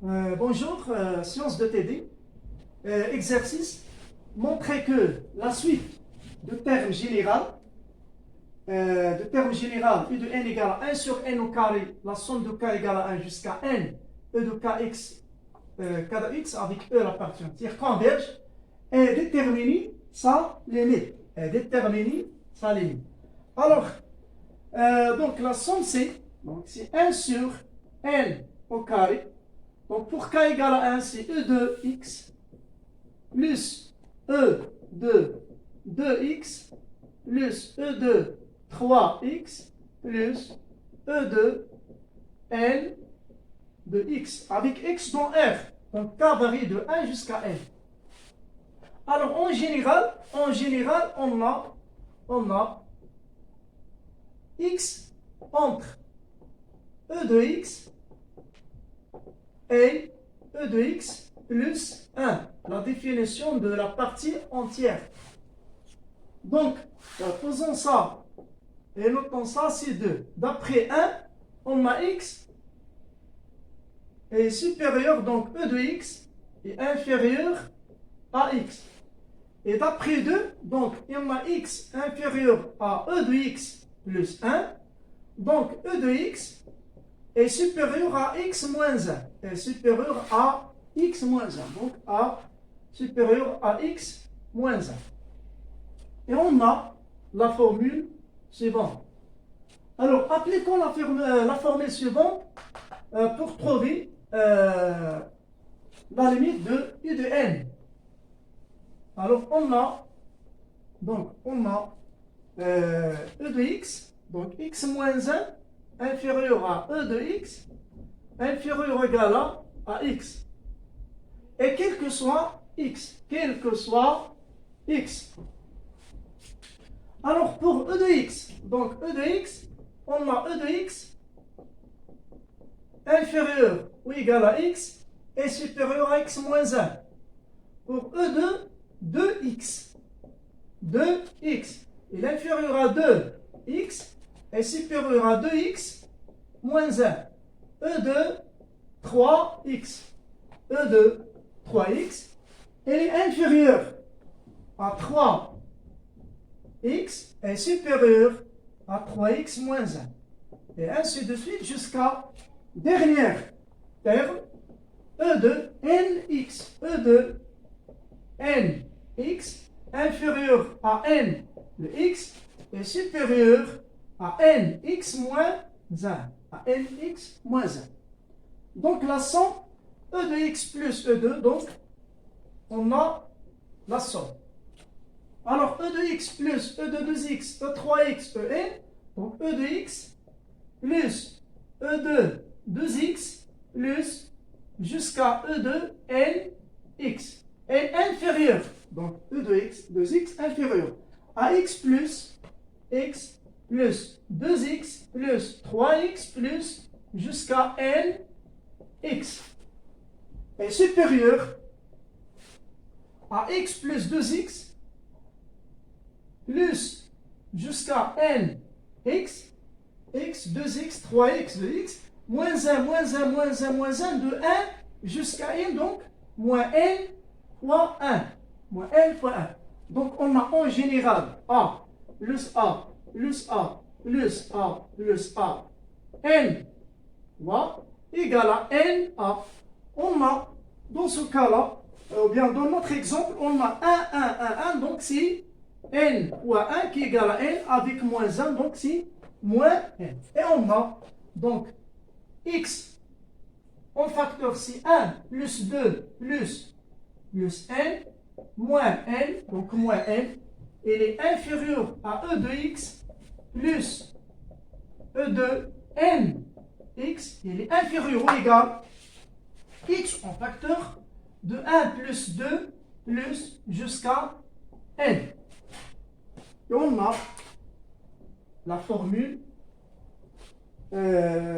Bonjour, sciences de TD. Exercice. Montrer que la suite de termes général, U de n égale à 1 sur n au carré, la somme de k égale à 1 jusqu'à n, E de kx, k de x avec E la partie entière converge, et déterminer sa limite. Alors, donc la somme c'est 1 sur n au carré. Donc pour k égale à 1, c'est E de x plus E de 2x plus E de 3x plus E de n de x avec x dans R. Donc k varie de 1 jusqu'à n. Alors en général, on a x entre E de x et E de x plus 1, la définition de la partie entière. Donc, faisons ça et notons ça, c'est 2. D'après 1, on a x est supérieur, donc E de x est inférieur à x. Et d'après 2, donc on a x inférieur à E de x plus 1. Donc E de x est supérieur à x moins 1. Est supérieur à x moins 1. Donc A supérieur à x moins 1. Et on a la formule suivante. Alors, appliquons la formule suivante pour trouver la limite de U de n. Alors, on a E de x, donc x moins 1 inférieur à E de x, inférieur ou égal à x. Et quel que soit x. Alors pour E de x, donc E de x, on a E de x inférieur ou égal à x et supérieur à x moins 1. Pour E de 2x, il est inférieur à 2x est supérieur à 2x moins 1. E de 3x. E de 3x, il est inférieur à 3x est supérieur à 3x moins 1. Et ainsi de suite jusqu'à dernière terme, E de nx. E de nx inférieur à n de x est supérieur à nx moins 1. Donc la somme E de x plus E2, donc on a la somme. Alors E de x plus E de 2x, E3x, En, donc E de x plus E de 2x plus jusqu'à E de nx. N inférieur, donc E de x, 2x inférieur à x plus 2x plus 3x plus jusqu'à nx est supérieur à x plus 2x plus jusqu'à nx, x, 2x, 3x, 2x, moins 1, moins 1, moins 1, moins 1, de 1 jusqu'à n, donc moins n fois 1. Moins n fois 1. Donc on a en général a plus a plus a plus a plus a n fois égale à n a. On a, dans ce cas-là, ou bien dans notre exemple, on a 1, 1, 1, 1, donc c'est n fois 1 qui est égal à n avec moins 1, donc c'est moins n. Et on a donc x en facteur, c'est 1 plus 2 plus n, moins n, donc moins n, il est inférieur à E de x plus E de n x, il est inférieur ou égal x en facteur de 1 plus 2 plus jusqu'à n. Et on a la formule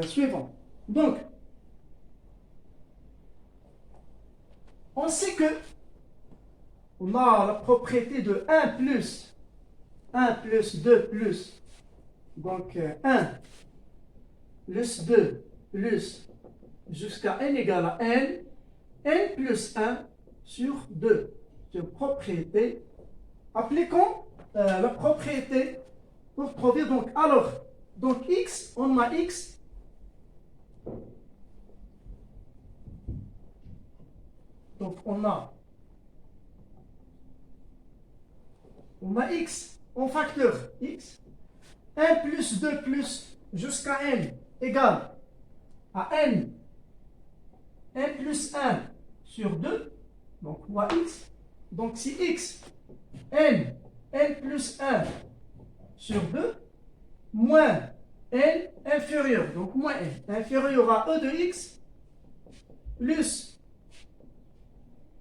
suivante. Donc, on sait que on a la propriété de 1 plus 2 plus, donc 1 plus 2 plus jusqu'à n égale à n, n plus 1 sur 2. C'est une propriété. Appliquons la propriété pour trouver donc. Alors, donc x, on a x. Donc on a x en facteur x. 1 plus 2 plus jusqu'à n égale à n plus 1 sur 2, donc fois x. Donc si x, n plus 1 sur 2, moins n inférieur, donc moins n, inférieur à e de x, plus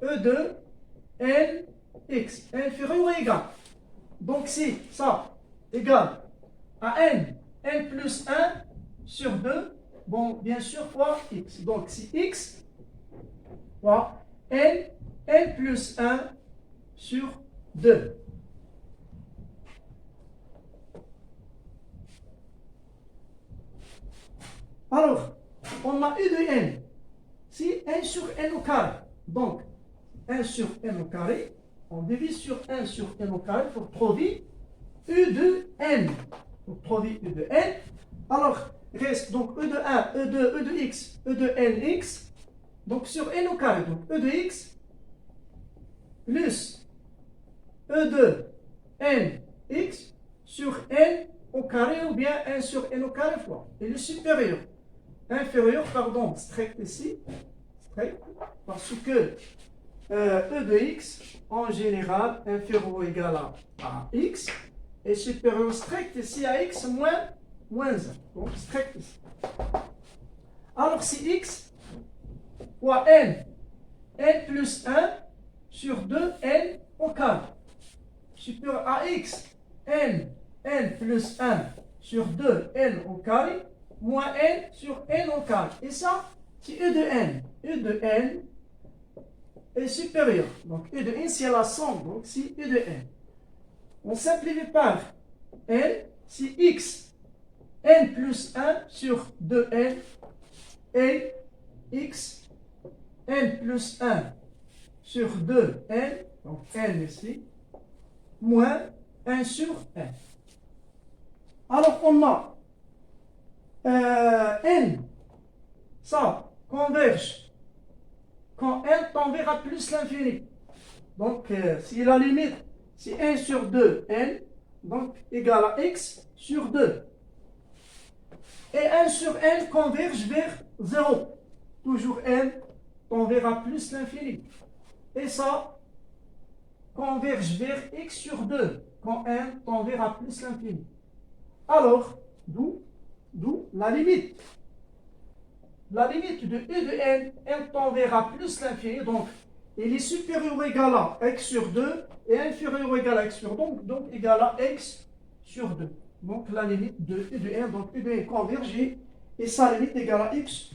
e de n x, inférieur ou égal. Donc si ça égale à n plus 1 sur 2, bon, bien sûr, fois x. Donc si x fois n plus 1 sur 2. Alors, on a u de n. Si n sur n au carré, donc 1 sur n au carré, on divise sur 1 sur n au carré pour trouver u de n. Pour trouver u de n. Alors, reste donc e de 1, e de x, e de nx. Donc sur n au carré, donc e de x plus e de nx sur n au carré ou bien 1 sur n au carré fois. Et le supérieur, inférieur, pardon, strict ici, strict, parce que e de x en général inférieur ou égal à x et supérieur strict ici à x moins 1. Donc strict ici. Alors si x fois n plus 1 sur 2 n au carré supérieur à x n plus 1 sur 2 n au carré moins n sur n au carré. Et ça, si e de n est supérieur. Donc e de n c'est la somme, donc si e de n. On simplifie par n, si x n plus 1 sur 2n et x n plus 1 sur 2n, donc n ici, moins 1 sur n. Alors on a n, ça converge quand n tend vers plus l'infini. Donc si la limite, c'est 1 sur 2n, donc égale à x sur 2. Et 1 sur n converge vers 0. Toujours n tend vers plus l'infini. Et ça converge vers x sur 2 quand n tend vers plus l'infini. Alors, d'où la limite. La limite de e de n, n tend vers plus l'infini, donc il est supérieur ou égal à x sur 2 et inférieur ou égal à x sur 2, donc égal à x sur 2. Donc la limite de e de n, donc e de n converge et sa limite égale à x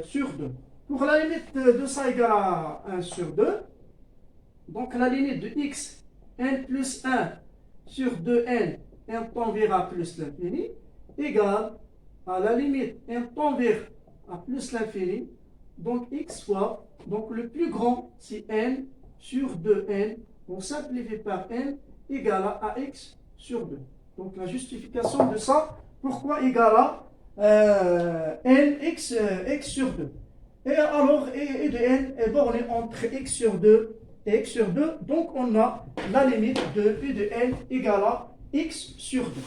sur 2. Pour la limite de ça égale à 1 sur 2, donc la limite de x, n plus 1 sur 2n, n tend vers plus l'infini, égale à la limite n tend vers plus l'infini, donc x fois, donc le plus grand, c'est n sur 2n, on simplifie par n, égale à x sur 2. Donc la justification de ça, pourquoi égale à x sur 2. Et alors, e de n est borné entre x sur 2 et x sur 2, donc on a la limite de e de n égale à x sur 2.